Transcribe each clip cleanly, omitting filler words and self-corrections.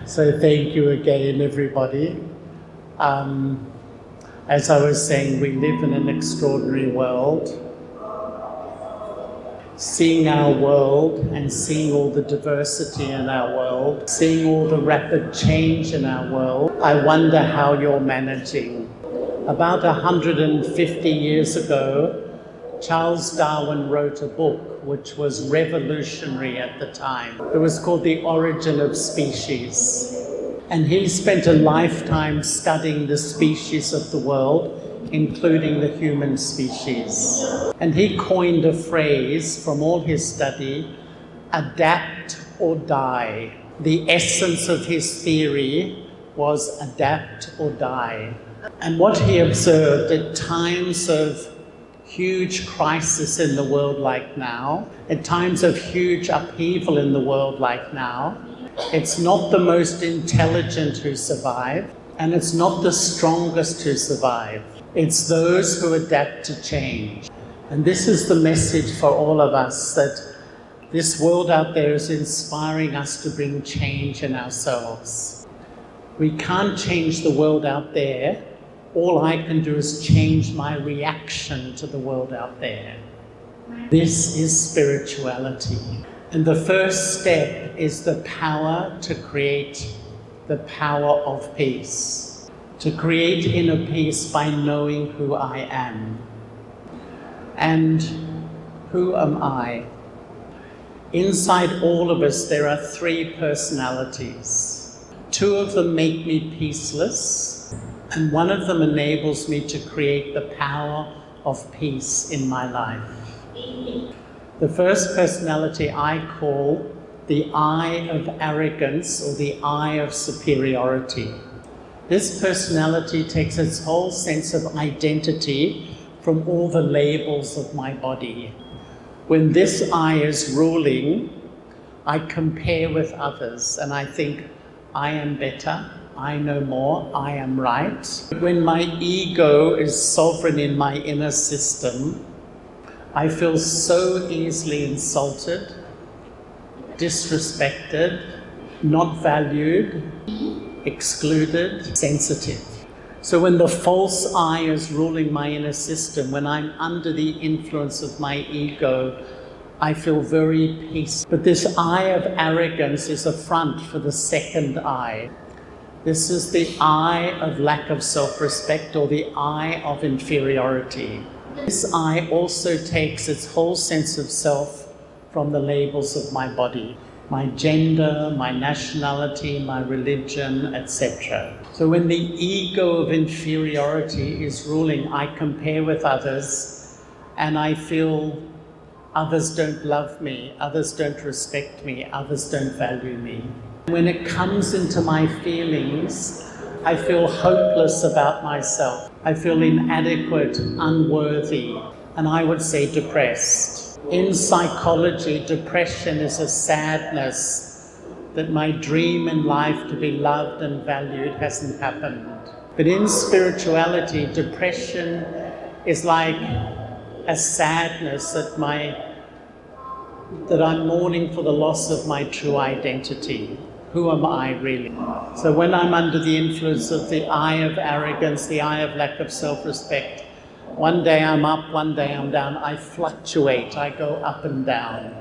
So thank you again, everybody. As I was saying, we live in an extraordinary world. Seeing our world and seeing all the diversity in our world, seeing all the rapid change in our world, I wonder how you're managing. About 150 years ago, Charles Darwin wrote a book which was revolutionary at the time. It was called The Origin of Species. And he spent a lifetime studying the species of the world, including the human species. And he coined a phrase from all his study, adapt or die. The essence of his theory was adapt or die. And what he observed at times of huge crisis in the world like now, at times of huge upheaval in the world like now, it's not the most intelligent who survive, and it's not the strongest who survive. It's those who adapt to change. And this is the message for all of us, that this world out there is inspiring us to bring change in ourselves. We can't change the world out there. All I can do is change my reaction to the world out there. This is spirituality. And the first step is the power to create the power of peace. To create inner peace by knowing who I am. And who am I? Inside all of us, there are three personalities. Two of them make me peaceless, and one of them enables me to create the power of peace in my life. The first personality I call the I of arrogance, or the I of superiority. This personality takes its whole sense of identity from all the labels of my body. When this I is ruling, I compare with others and I think, I am better, I know more, I am right. When my ego is sovereign in my inner system, I feel so easily insulted, disrespected, not valued, excluded, sensitive. So when the false I is ruling my inner system, when I'm under the influence of my ego, I feel very peaceful. But this I of arrogance is a front for the second I. This is the I of lack of self-respect, or the I of inferiority. This I also takes its whole sense of self from the labels of my body, my gender, my nationality, my religion, etc. So when the ego of inferiority is ruling, I compare with others and I feel others don't love me, others don't respect me, others don't value me. When it comes into my feelings, I feel hopeless about myself. I feel inadequate, unworthy, and I would say depressed. In psychology, depression is a sadness that my dream in life to be loved and valued hasn't happened. But in spirituality, depression is like a sadness that I'm mourning for the loss of my true identity. Who am I really? So when I'm under the influence of the I of arrogance, the I of lack of self-respect, one day I'm up, one day I'm down. I fluctuate, I go up and down.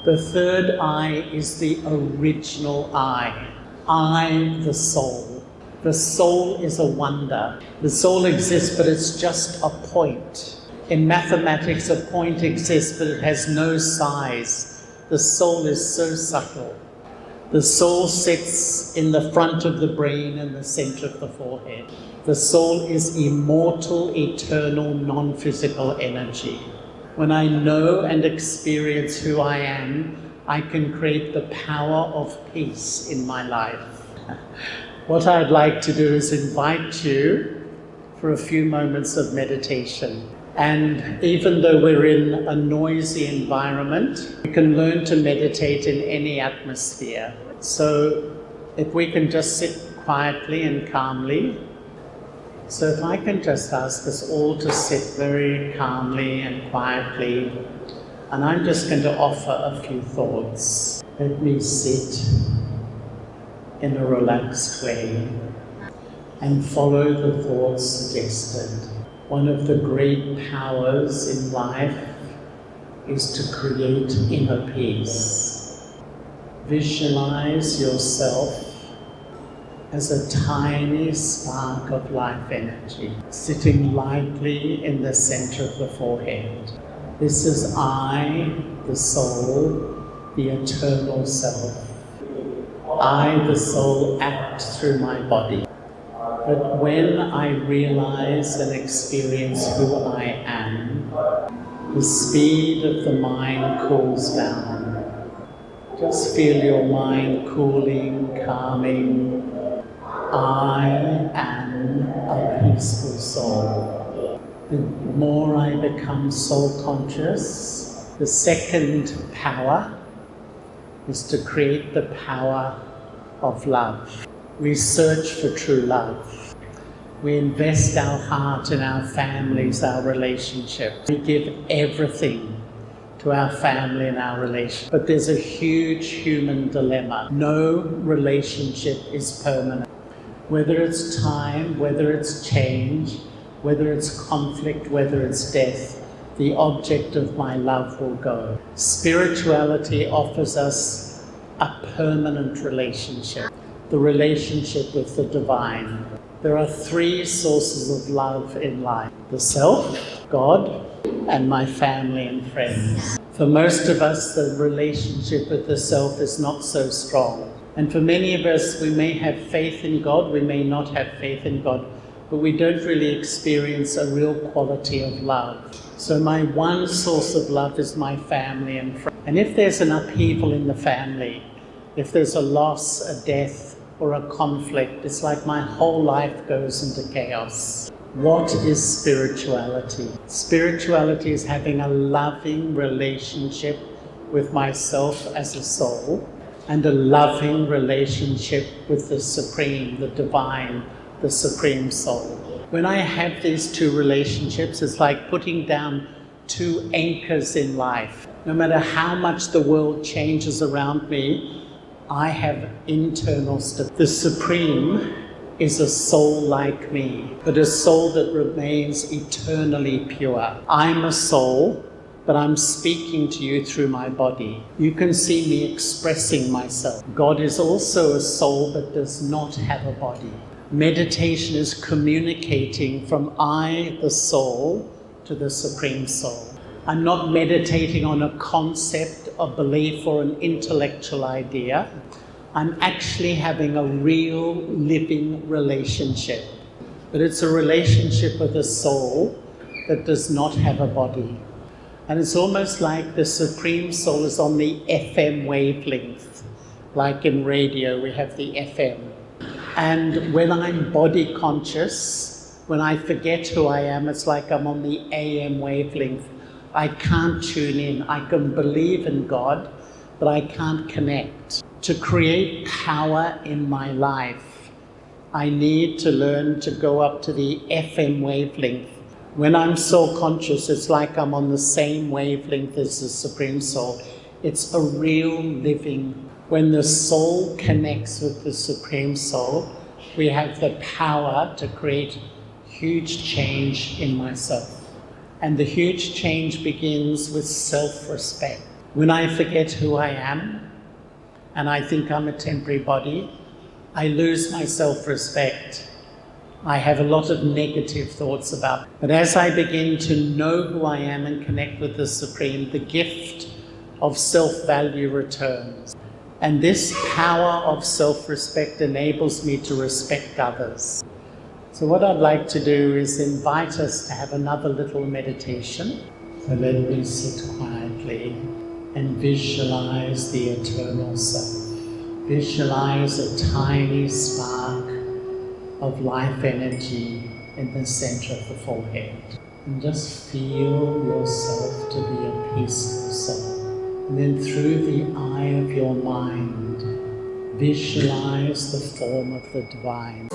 The third I is the original I the soul. The soul is a wonder. The soul exists, but it's just a point. In mathematics, a point exists, but it has no size. The soul is so subtle. The soul sits in the front of the brain and the center of the forehead. The soul is immortal, eternal, non-physical energy. When I know and experience who I am, I can create the power of peace in my life. What I'd like to do is invite you for a few moments of meditation. And even though we're in a noisy environment, we can learn to meditate in any atmosphere. So if we can just sit quietly and calmly. So if I can just ask us all to sit very calmly and quietly, and I'm just going to offer a few thoughts. Let me sit in a relaxed way and follow the thoughts suggested. One of the great powers in life is to create inner peace. Visualize yourself as a tiny spark of life energy, sitting lightly in the center of the forehead. This is I, the soul, the eternal self. I, the soul, act through my body. But when I realize and experience who I am, the speed of the mind cools down. Just feel your mind cooling, calming. I am a peaceful soul. The more I become soul conscious, the second power is to create the power of love. We search for true love. We invest our heart in our families, our relationships. We give everything to our family and our relationship. But there's a huge human dilemma. No relationship is permanent. Whether it's time, whether it's change, whether it's conflict, whether it's death, the object of my love will go. Spirituality offers us a permanent relationship, the relationship with the divine. There are three sources of love in life: the self, God, and my family and friends. For most of us, the relationship with the self is not so strong. And for many of us, we may have faith in God, we may not have faith in God, but we don't really experience a real quality of love. So my one source of love is my family and friends. And if there's an upheaval in the family, if there's a loss, a death, or a conflict, it's like my whole life goes into chaos. What is spirituality? Spirituality is having a loving relationship with myself as a soul and a loving relationship with the Supreme, the Divine, the Supreme Soul. When I have these two relationships, it's like putting down two anchors in life. No matter how much the world changes around me, I have internal stability. The Supreme is a soul like me, but a soul that remains eternally pure. I'm a soul, but I'm speaking to you through my body. You can see me expressing myself. God is also a soul but does not have a body. Meditation is communicating from I, the soul, to the Supreme Soul. I'm not meditating on a concept, a belief, or an intellectual idea. I'm actually having a real living relationship. But it's a relationship with a soul that does not have a body. And it's almost like the Supreme Soul is on the FM wavelength. Like in radio, we have the FM. And when I'm body conscious, when I forget who I am, it's like I'm on the AM wavelength. I can't tune in. I can believe in God, but I can't connect. To create power in my life, I need to learn to go up to the FM wavelength. When I'm soul conscious, it's like I'm on the same wavelength as the Supreme Soul. It's a real living. When the soul connects with the Supreme Soul, we have the power to create huge change in myself. And the huge change begins with self-respect. When I forget who I am, and I think I'm a temporary body, I lose my self-respect. I have a lot of negative thoughts about it. But as I begin to know who I am and connect with the Supreme, the gift of self-value returns. And this power of self-respect enables me to respect others. So what I'd like to do is invite us to have another little meditation. So let me sit quietly and visualize the eternal self. Visualize a tiny spark of life energy in the center of the forehead. And just feel yourself to be a peaceful soul. And then through the eye of your mind, visualize the form of the divine.